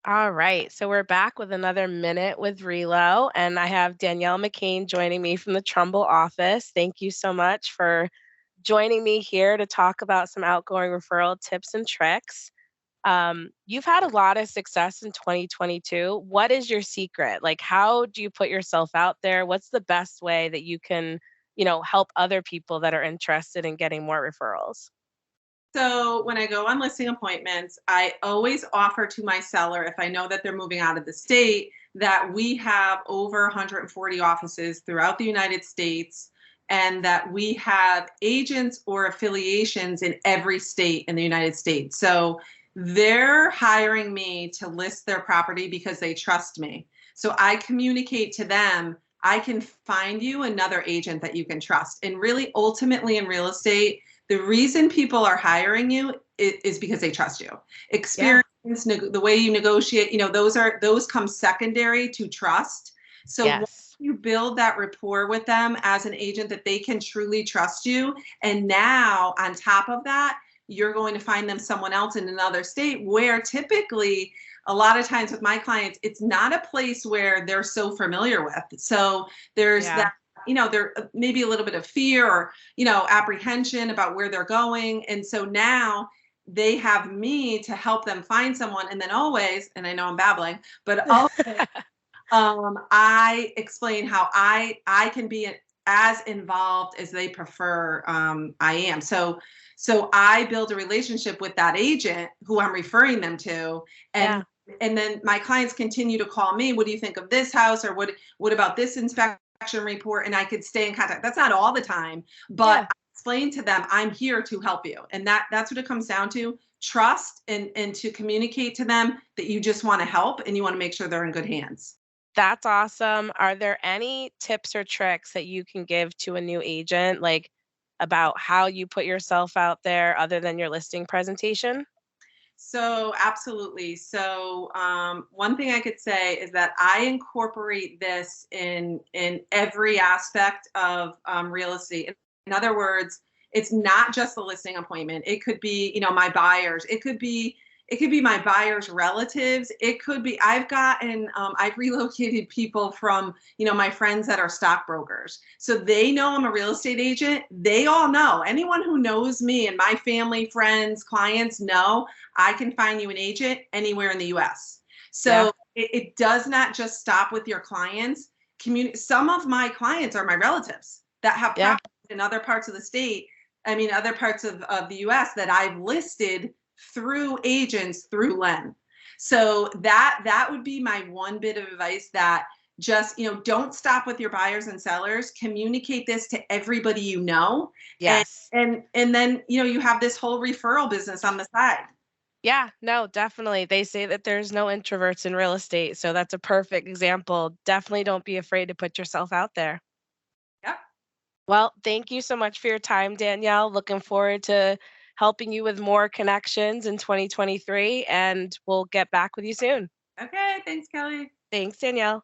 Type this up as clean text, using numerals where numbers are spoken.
All right. So we're back with another minute with Relo, and I have Danielle McCain joining me from the Trumbull office. Thank you so much for joining me here to talk about some outgoing referral tips and tricks. You've had a lot of success in 2022. What is your secret? Like, how do you put yourself out there? What's the best way that you can, help other people that are interested in getting more referrals? So when I go on listing appointments, I always offer to my seller, if I know that they're moving out of the state, that we have over 140 offices throughout the United States and that we have agents or affiliations in every state in the United States. So they're hiring me to list their property because they trust me. So I communicate to them, I can find you another agent that you can trust. And really, ultimately, in real estate, the reason people are hiring you is because they trust you. Yeah. Experience, the way you negotiate, those come secondary to trust. So once Yes. you build that rapport with them as an agent that they can truly trust you, and now on top of that, you're going to find them someone else in another state where typically a lot of times with my clients, it's not a place where they're so familiar with. So there's Yeah. that, there may be a little bit of fear or apprehension about where they're going. And so now they have me to help them find someone. And then always, and I know I'm babbling, but always I explain how I can be as involved as they prefer I am. So I build a relationship with that agent who I'm referring them to, and Yeah. and then my clients continue to call me. What do you think of this house, or what about this inspection report? And I could stay in contact. That's not all the time, but Yeah. I explain to them I'm here to help you, and that's what it comes down to: trust and to communicate to them that you just want to help and you want to make sure they're in good hands. That's awesome. Are there any tips or tricks that you can give to a new agent, like about how you put yourself out there other than your listing presentation? So absolutely. So one thing I could say is that I incorporate this in every aspect of real estate. In other words, it's not just the listing appointment. It could be, my buyers. It could be my buyers' relatives. It could be I've relocated people from my friends that are stockbrokers. So they know I'm a real estate agent. They all know. Anyone who knows me and my family, friends, clients know I can find you an agent anywhere in the US. Yeah. So it does not just stop with your clients. Some of my clients are my relatives that have Yeah. properties in other parts of the state, I mean, other parts of the US that I've listed through agents through Len. So that would be my one bit of advice, that just, don't stop with your buyers and sellers. Communicate this to everybody you know. And Yes. and then, you have this whole referral business on the side. Yeah, no, definitely. They say that there's no introverts in real estate, so that's a perfect example. Definitely don't be afraid to put yourself out there. Yep. Well, thank you so much for your time, Danielle. Looking forward to helping you with more connections in 2023, and we'll get back with you soon. Okay. Thanks, Kelly. Thanks, Danielle.